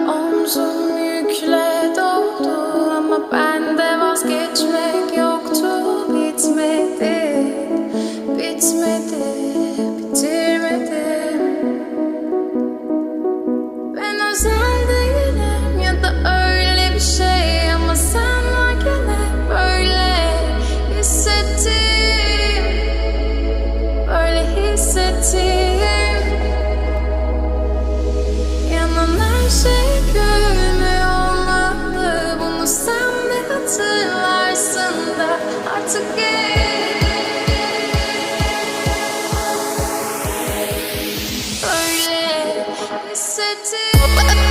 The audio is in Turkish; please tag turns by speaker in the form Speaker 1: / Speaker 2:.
Speaker 1: Omzum yükle doldu ama bende vazgeçmek yoktu. Bitmedi, bitmedi, bitirmedim. Ben özel değilim ya da öyle bir şey, ama sen varken hep böyle hissettim, böyle hissettim. Yanan her şey görünmüyor olmalı, bunu sen de hatırlarsın da artık böyle hissettim.